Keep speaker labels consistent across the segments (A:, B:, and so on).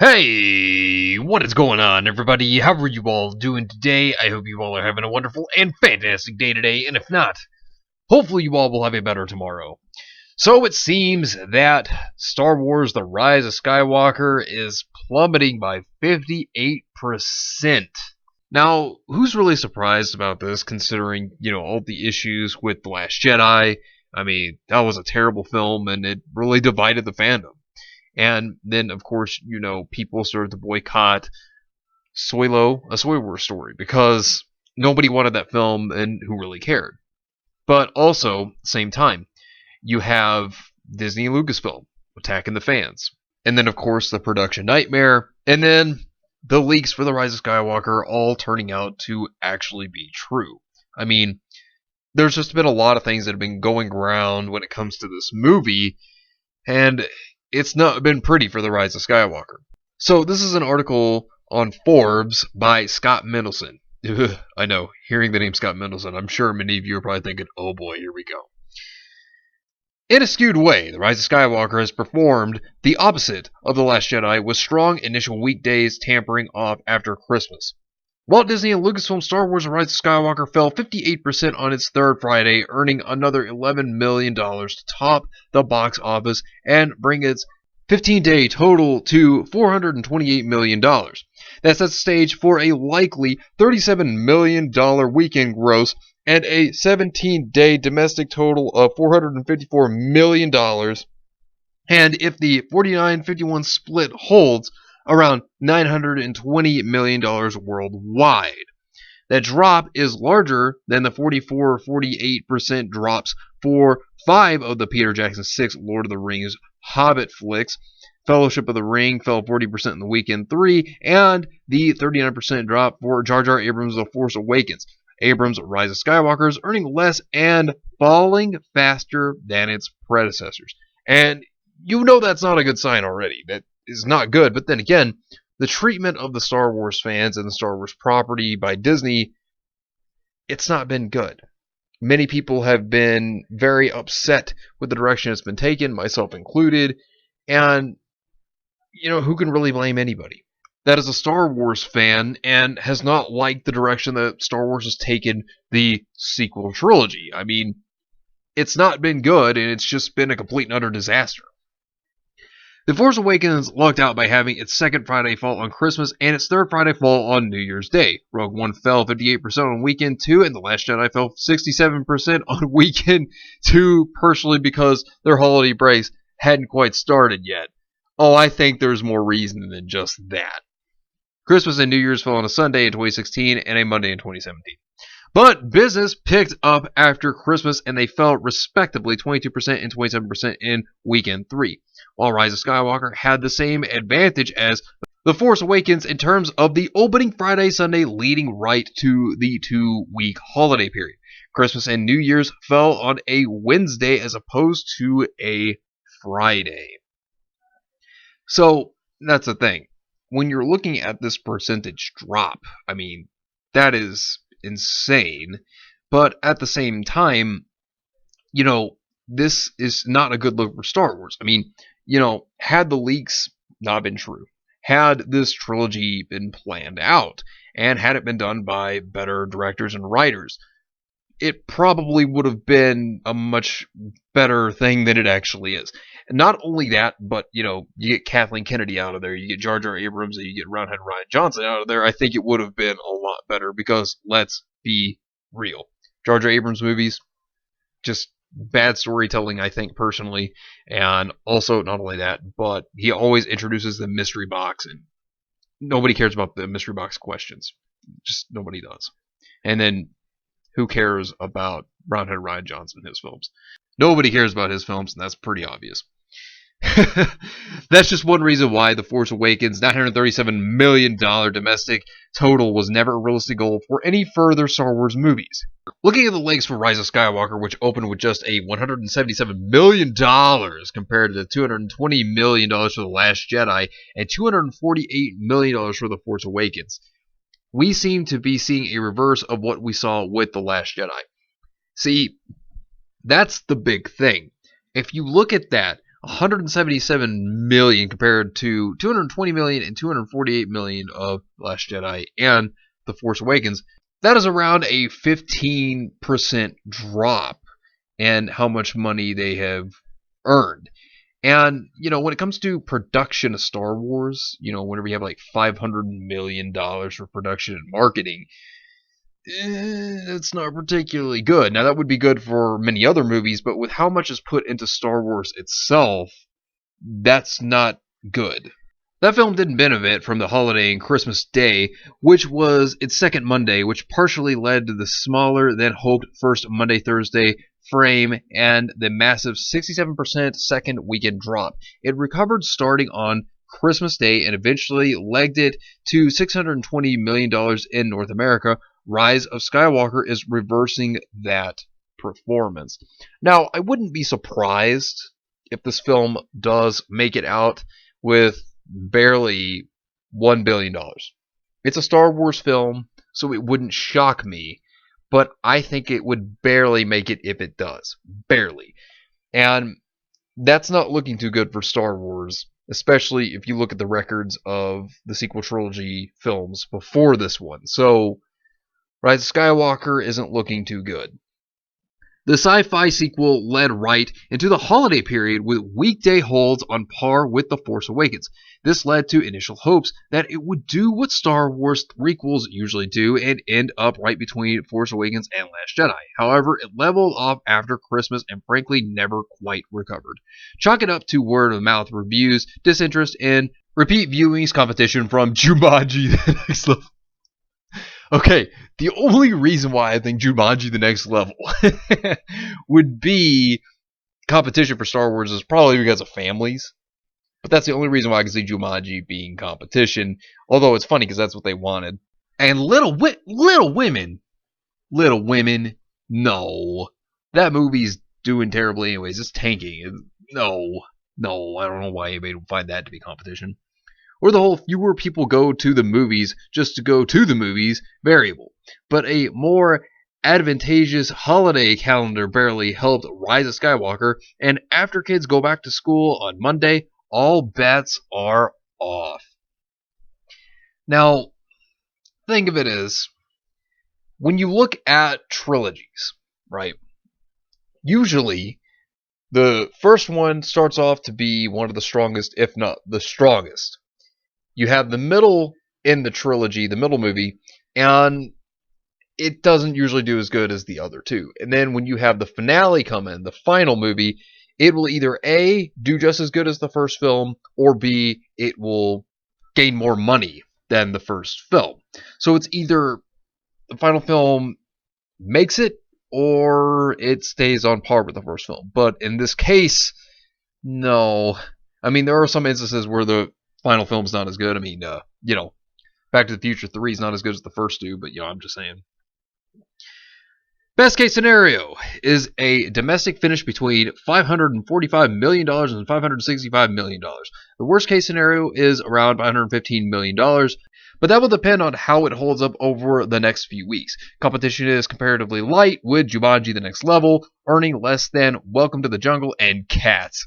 A: Hey, what is going on, everybody? How are you all doing today? I hope you all are having a wonderful and fantastic day today, and if not, hopefully you all will have a better tomorrow. So it seems that Star Wars The Rise of Skywalker is plummeting by 58%. Now, who's really surprised about this, considering, all the issues with The Last Jedi? I mean, that was a terrible film, and it really divided the fandom. And then, of course, people started to boycott Solo, A Soy Wars Story, because nobody wanted that film and who really cared. But also, at the same time, you have Disney and Lucasfilm attacking the fans. And then, of course, the production nightmare. And then the leaks for The Rise of Skywalker all turning out to actually be true. I mean, there's just been a lot of things that have been going around when it comes to this movie. And it's not been pretty for The Rise of Skywalker. So this is an article on Forbes by Scott Mendelson. I know, hearing the name Scott Mendelson, I'm sure many of you are probably thinking, oh boy, here we go. In a skewed way, The Rise of Skywalker has performed the opposite of The Last Jedi, with strong initial weekdays tampering off after Christmas. Walt Disney and Lucasfilm Star Wars The Rise of Skywalker fell 58% on its third Friday, earning another $11 million to top the box office and bring its 15-day total to $428 million. That sets the stage for a likely $37 million weekend gross and a 17-day domestic total of $454 million. And if the 49-51 split holds, around $920 million worldwide. That drop is larger than the 44-48% drops for 5 of the Peter Jackson 6 Lord of the Rings Hobbit flicks. Fellowship of the Ring fell 40% in the weekend 3, and the 39% drop for Jar Jar Abrams' The Force Awakens. Abrams' Rise of Skywalker is earning less and falling faster than its predecessors. And you know that's not a good sign already. That is not good. But then again, the treatment of the Star Wars fans and the Star Wars property by Disney, it's not been good. Many people have been very upset with the direction it's been taken, myself included. And, who can really blame anybody? That is a Star Wars fan and has not liked the direction that Star Wars has taken the sequel trilogy. I mean, it's not been good, and it's just been a complete and utter disaster. The Force Awakens lucked out by having its second Friday fall on Christmas and its third Friday fall on New Year's Day. Rogue One fell 58% on weekend 2, and The Last Jedi fell 67% on weekend 2, partially because their holiday breaks hadn't quite started yet. Oh, I think there's more reason than just that. Christmas and New Year's fell on a Sunday in 2016 and a Monday in 2017. But business picked up after Christmas, and they fell respectively 22% and 27% in weekend 3. While Rise of Skywalker had the same advantage as The Force Awakens in terms of the opening Friday-Sunday leading right to the 2-week holiday period. Christmas and New Year's fell on a Wednesday as opposed to a Friday. So, that's the thing. When you're looking at this percentage drop, I mean, that is insane. But at the same time, this is not a good look for Star Wars. I mean, had the leaks not been true, had this trilogy been planned out, and had it been done by better directors and writers, it probably would have been a much better thing than it actually is. And not only that, but, you get Kathleen Kennedy out of there, you get Jar Jar Abrams, and you get Roundhead Ryan Johnson out of there, I think it would have been a lot better, because let's be real. Jar Jar Abrams movies, just bad storytelling, I think, personally. And also, not only that, but he always introduces the mystery box, and nobody cares about the mystery box questions. Just nobody does. And then, who cares about Roundhead Ryan Johnson in his films? Nobody cares about his films, and that's pretty obvious. That's just one reason why The Force Awakens' $937 million domestic total was never a realistic goal for any further Star Wars movies. Looking at the legs for Rise of Skywalker, which opened with just a $177 million compared to $220 million for The Last Jedi and $248 million for The Force Awakens, we seem to be seeing a reverse of what we saw with The Last Jedi. See, that's the big thing. If you look at that, 177 million compared to 220 million and 248 million of Last Jedi and The Force Awakens. That is around a 15% drop in how much money they have earned. And, when it comes to production of Star Wars, whenever you have like $500 million for production and marketing, it's not particularly good. Now, that would be good for many other movies, but with how much is put into Star Wars itself, that's not good. That film didn't benefit from the holiday and Christmas Day, which was its second Monday, which partially led to the smaller than hoped first Monday Thursday frame and the massive 67% second weekend drop. It recovered starting on Christmas Day and eventually legged it to $620 million in North America. Rise of Skywalker is reversing that performance. Now, I wouldn't be surprised if this film does make it out with barely $1 billion. It's a Star Wars film, so it wouldn't shock me, but I think it would barely make it if it does. Barely. And that's not looking too good for Star Wars, especially if you look at the records of the sequel trilogy films before this one. So, Rise of Skywalker isn't looking too good. The sci-fi sequel led right into the holiday period with weekday holds on par with The Force Awakens. This led to initial hopes that it would do what Star Wars prequels usually do and end up right between Force Awakens and Last Jedi. However, it leveled off after Christmas and frankly never quite recovered. Chalk it up to word-of-mouth reviews, disinterest, and repeat viewings competition from Jumanji the Next Level. Okay, the only reason why I think Jumanji the Next Level would be competition for Star Wars is probably because of families. But that's the only reason why I can see Jumanji being competition. Although it's funny because that's what they wanted. And Little Women, no. That movie's doing terribly anyways. It's tanking. No, I don't know why anybody would find that to be competition. Or the whole fewer people go to the movies just to go to the movies variable. But a more advantageous holiday calendar barely helped Rise of Skywalker, and after kids go back to school on Monday, all bets are off. Now, think of it as, when you look at trilogies, right, usually the first one starts off to be one of the strongest, if not the strongest. You have the middle in the trilogy, the middle movie, and it doesn't usually do as good as the other two. And then when you have the finale come in, the final movie, it will either A, do just as good as the first film, or B, it will gain more money than the first film. So it's either the final film makes it, or it stays on par with the first film. But in this case, no. I mean, there are some instances where the final film's not as good. I mean, Back to the Future 3 is not as good as the first two, but, I'm just saying. Best case scenario is a domestic finish between $545 million and $565 million. The worst case scenario is around $515 million, but that will depend on how it holds up over the next few weeks. Competition is comparatively light, with Jumanji the Next Level earning less than Welcome to the Jungle and Cats.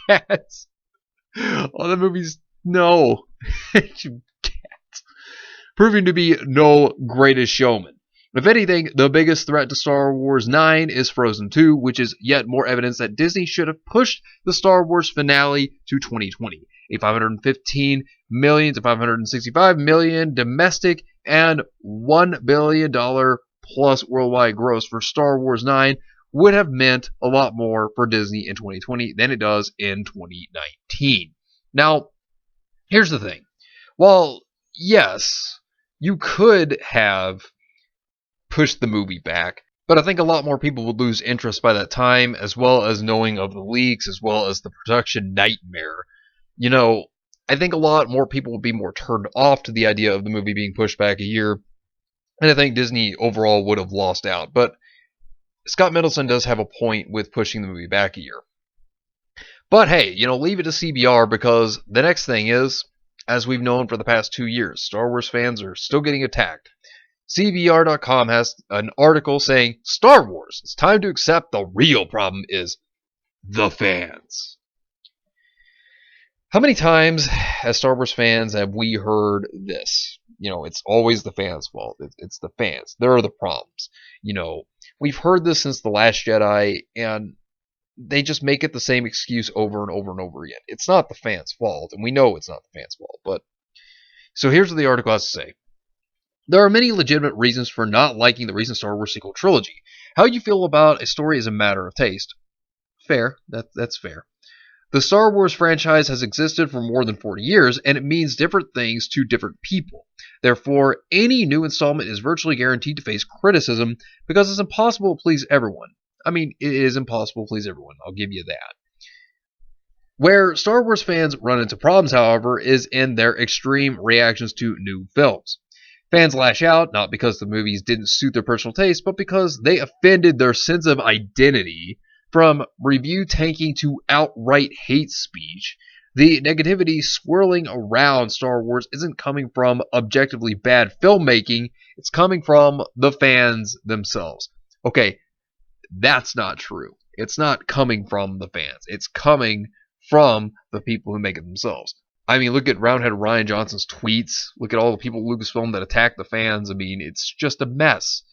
A: Cats. Oh, the movie's no. Cats. Proving to be no Greatest Showman. If anything, the biggest threat to Star Wars 9 is Frozen 2, which is yet more evidence that Disney should have pushed the Star Wars finale to 2020. A $515 million to $565 million domestic and $1 billion plus worldwide gross for Star Wars 9 would have meant a lot more for Disney in 2020 than it does in 2019. Now, here's the thing. While, yes, you could have pushed the movie back, but I think a lot more people would lose interest by that time, as well as knowing of the leaks, as well as the production nightmare. I think a lot more people would be more turned off to the idea of the movie being pushed back a year, and I think Disney overall would have lost out. But Scott Mendelson does have a point with pushing the movie back a year. But hey, leave it to CBR, because the next thing is, as we've known for the past 2 years, Star Wars fans are still getting attacked. CBR.com has an article saying, Star Wars, it's time to accept the real problem is the fans. How many times as Star Wars fans have we heard this? It's always the fans' fault. It's the fans. They're the problems. We've heard this since The Last Jedi, and they just make it the same excuse over and over and over again. It's not the fans' fault, and we know it's not the fans' fault. But so here's what the article has to say. There are many legitimate reasons for not liking the recent Star Wars sequel trilogy. How you feel about a story is a matter of taste. Fair. That's fair. The Star Wars franchise has existed for more than 40 years, and it means different things to different people. Therefore, any new installment is virtually guaranteed to face criticism because it's impossible to please everyone. I mean, it is impossible to please everyone, I'll give you that. Where Star Wars fans run into problems, however, is in their extreme reactions to new films. Fans lash out not because the movies didn't suit their personal taste, but because they offended their sense of identity. From review tanking to outright hate speech, the negativity swirling around Star Wars isn't coming from objectively bad filmmaking, it's coming from the fans themselves. Okay, that's not true. It's not coming from the fans. It's coming from the people who make it themselves. I mean, look at Roundhead Ryan Johnson's tweets. Look at all the people at Lucasfilm that attack the fans. I mean, it's just a mess.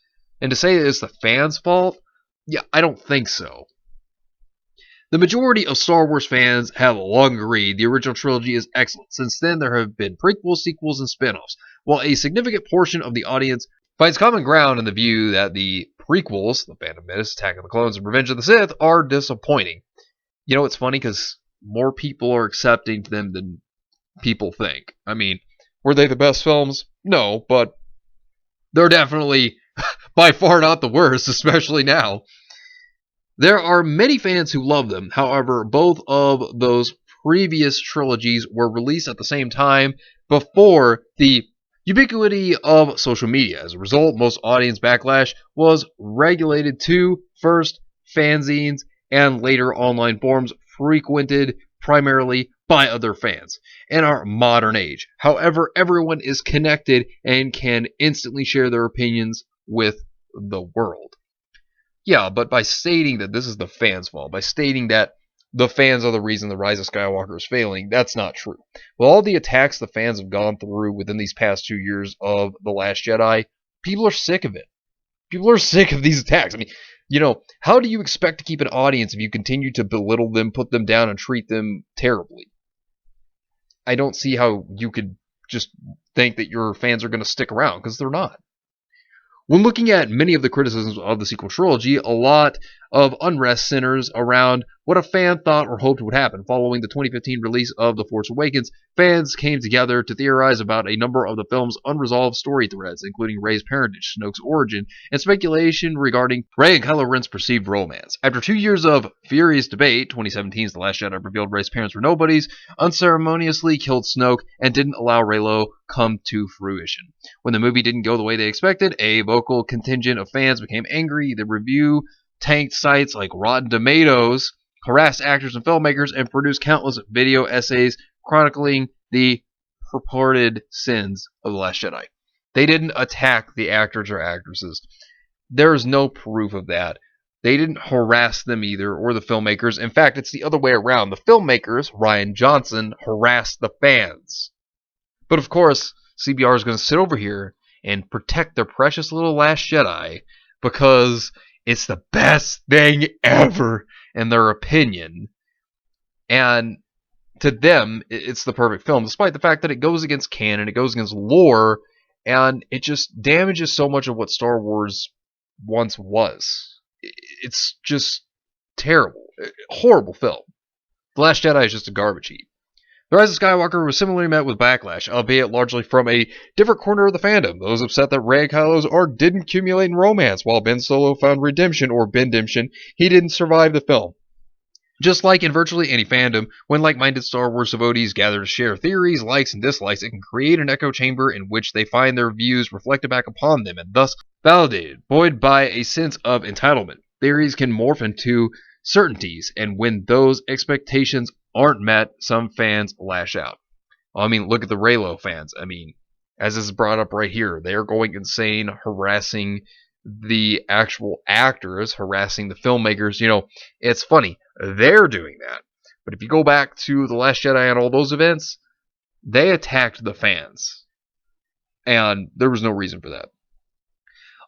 A: And to say it's the fans' fault? Yeah, I don't think so. The majority of Star Wars fans have long agreed the original trilogy is excellent. Since then, there have been prequels, sequels, and spin-offs, while a significant portion of the audience finds common ground in the view that the prequels, The Phantom Menace, Attack of the Clones, and Revenge of the Sith, are disappointing. It's funny because more people are accepting them than people think. I mean, were they the best films? No, but they're definitely by far not the worst, especially now. There are many fans who love them. However, both of those previous trilogies were released at the same time before the ubiquity of social media. As a result, most audience backlash was regulated to, first, fanzines and later online forums frequented primarily by other fans in our modern age. However, everyone is connected and can instantly share their opinions with the world. Yeah, but by stating that this is the fans' fault, by stating that the fans are the reason the Rise of Skywalker is failing, that's not true. With all the attacks the fans have gone through within these past 2 years of The Last Jedi, people are sick of it. People are sick of these attacks. I mean, how do you expect to keep an audience if you continue to belittle them, put them down, and treat them terribly? I don't see how you could just think that your fans are going to stick around, because they're not. When looking at many of the criticisms of the sequel trilogy, a lot of unrest centers around what a fan thought or hoped would happen. Following the 2015 release of The Force Awakens, fans came together to theorize about a number of the film's unresolved story threads, including Rey's parentage, Snoke's origin, and speculation regarding Rey and Kylo Ren's perceived romance. After 2 years of furious debate, 2017's The Last Jedi revealed Rey's parents were nobodies, unceremoniously killed Snoke, and didn't allow Reylo come to fruition. When the movie didn't go the way they expected, a vocal contingent of fans became angry. The review tanked sites like Rotten Tomatoes, harassed actors and filmmakers, and produced countless video essays chronicling the purported sins of The Last Jedi. They didn't attack the actors or actresses. There is no proof of that. They didn't harass them either, or the filmmakers. In fact, it's the other way around. The filmmakers, Ryan Johnson, harassed the fans. But of course, CBR is going to sit over here and protect their precious little Last Jedi because it's the best thing ever in their opinion. And to them, it's the perfect film, despite the fact that it goes against canon, it goes against lore, and it just damages so much of what Star Wars once was. It's just terrible. Horrible film. The Last Jedi is just a garbage heap. The Rise of Skywalker was similarly met with backlash, albeit largely from a different corner of the fandom. Those upset that Rey and Kylo's arc didn't accumulate in romance, while Ben Solo found redemption, or Bendemption. He didn't survive the film. Just like in virtually any fandom, when like-minded Star Wars devotees gather to share theories, likes, and dislikes, it can create an echo chamber in which they find their views reflected back upon them, and thus validated, buoyed by a sense of entitlement. Theories can morph into certainties, and when those expectations aren't met, some fans lash out. I mean, look at the Reylo fans. I mean, as is brought up right here, they are going insane, harassing the actual actors harassing the filmmakers. It's funny. They're doing that. But if you go back to The Last Jedi and all those events, they attacked the fans. And there was no reason for that.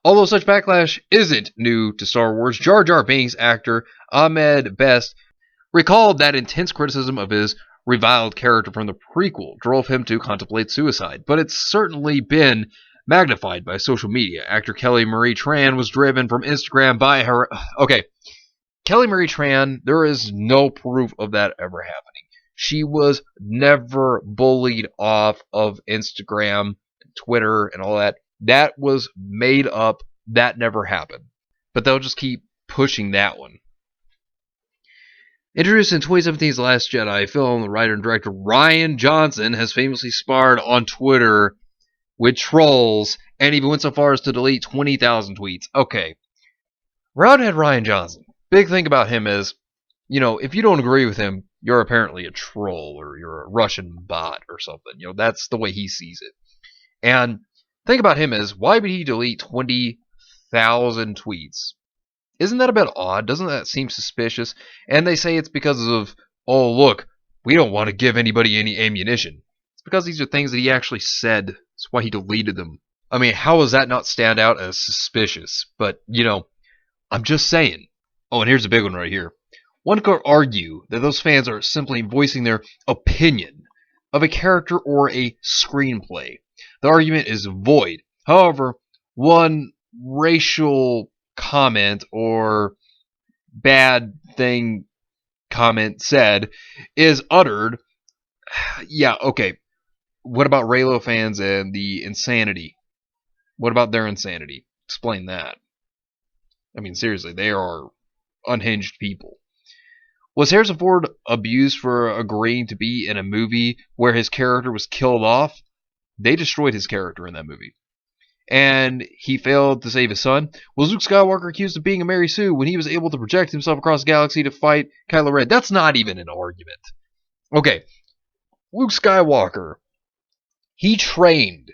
A: Although such backlash isn't new to Star Wars, Jar Jar Binks actor Ahmed Best recalled that intense criticism of his reviled character from the prequel drove him to contemplate suicide, but it's certainly been magnified by social media. Actor Kelly Marie Tran was driven from Instagram by her. Okay, Kelly Marie Tran, there is no proof of that ever happening. She was never bullied off of Instagram, Twitter, and all that. That was made up. That never happened. But they'll just keep pushing that one. Introduced in 2017's The Last Jedi film, the writer and director Rian Johnson has famously sparred on Twitter with trolls and even went so far as to delete 20,000 tweets. Okay. Roundhead Rian Johnson. Big thing about him is, if you don't agree with him, you're apparently a troll or you're a Russian bot or something. That's the way he sees it. And the thing about him is, why would he delete 20,000 tweets? Isn't that a bit odd? Doesn't that seem suspicious? And they say it's because of, oh, look, we don't want to give anybody any ammunition. It's because these are things that he actually said. That's why he deleted them. I mean, how does that not stand out as suspicious? But, I'm just saying. Oh, and here's a big one right here. One could argue that those fans are simply voicing their opinion of a character or a screenplay. The argument is void. However, one racial comment or bad thing comment said is uttered. Yeah, okay. What about Reylo fans and the insanity? What about their insanity? Explain that. I mean, seriously, they are unhinged people. Was Harrison Ford abused for agreeing to be in a movie where his character was killed off? They destroyed his character in that movie. And he failed to save his son? Was Luke Skywalker accused of being a Mary Sue when he was able to project himself across the galaxy to fight Kylo Ren? That's not even an argument. Okay, Luke Skywalker, he trained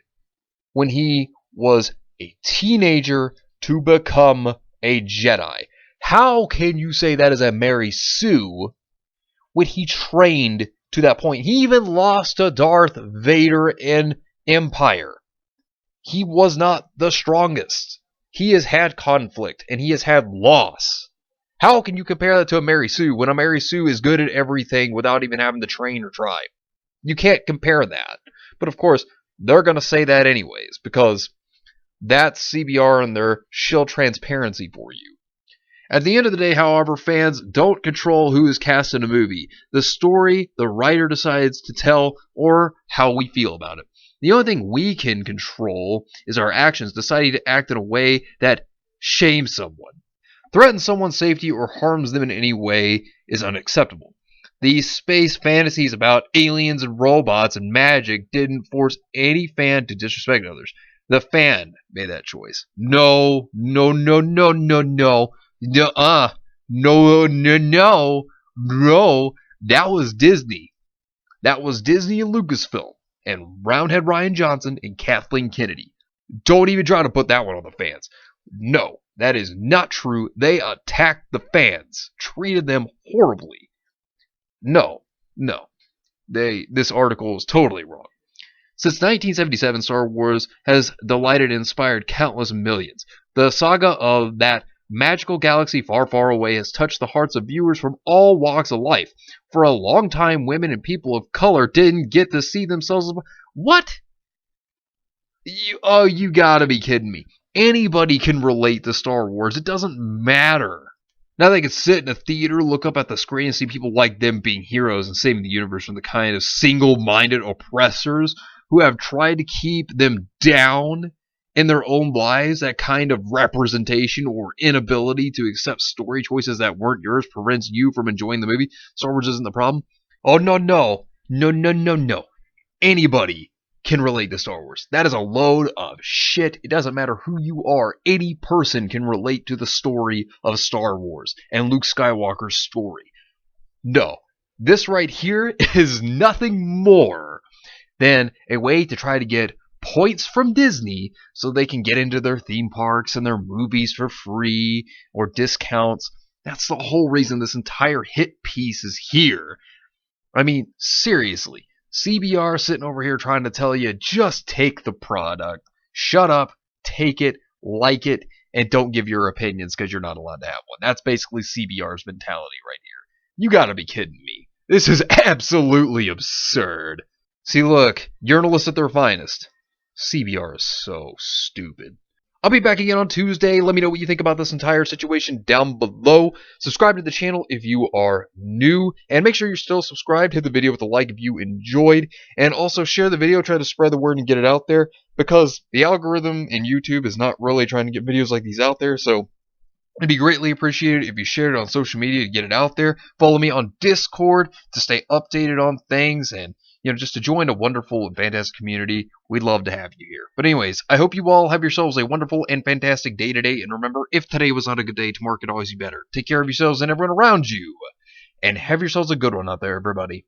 A: when he was a teenager to become a Jedi. How can you say that is a Mary Sue when he trained to that point? He even lost to Darth Vader in Empire. He was not the strongest. He has had conflict and he has had loss. How can you compare that to a Mary Sue when a Mary Sue is good at everything without even having to train or try? You can't compare that. But of course, they're going to say that anyways because that's CBR and their shill transparency for you. At the end of the day, however, fans don't control who is cast in a movie. The story the writer decides to tell or how we feel about it. The only thing we can control is our actions, deciding to act in a way that shames someone, threatens someone's safety, or harms them in any way is unacceptable. These space fantasies about aliens and robots and magic didn't force any fan to disrespect others. The fan made that choice. No. No. That was Disney. That was Disney and Lucasfilm and Roundhead Rian Johnson and Kathleen Kennedy. Don't even try to put that one on the fans. No, that is not true. They attacked the fans, treated them horribly. No. This article is totally wrong. Since 1977, Star Wars has delighted and inspired countless millions. The saga of that magical galaxy far, far away has touched the hearts of viewers from all walks of life. For a long time, women and people of color didn't get to see themselves. What? You gotta be kidding me. Anybody can relate to Star Wars. It doesn't matter. Now they can sit in a theater, look up at the screen, and see people like them being heroes and saving the universe from the kind of single-minded oppressors who have tried to keep them down in their own lives. That kind of representation or inability to accept story choices that weren't yours prevents you from enjoying the movie. Star Wars isn't the problem. Oh, no. Anybody can relate to Star Wars. That is a load of shit. It doesn't matter who you are. Any person can relate to the story of Star Wars and Luke Skywalker's story. No. This right here is nothing more than a way to try to get points from Disney so they can get into their theme parks and their movies for free or discounts. That's the whole reason this entire hit piece is here. I mean, seriously, CBR sitting over here trying to tell you just take the product, shut up, take it, like it, and don't give your opinions because you're not allowed to have one. That's basically CBR's mentality right here. You gotta be kidding me. This is absolutely absurd. See, look, journalists at their finest. CBR is so stupid. I'll be back again on Tuesday. Let me know what you think about this entire situation down below. Subscribe to the channel if you are new. And make sure you're still subscribed. Hit the video with a like if you enjoyed. And also share the video. Try to spread the word and get it out there. Because the algorithm in YouTube is not really trying to get videos like these out there. So it'd be greatly appreciated if you shared it on social media to get it out there. Follow me on Discord to stay updated on things and just to join a wonderful and fantastic community. We'd love to have you here. But anyways, I hope you all have yourselves a wonderful and fantastic day today. And remember, if today was not a good day, tomorrow could always be better. Take care of yourselves and everyone around you. And have yourselves a good one out there, everybody.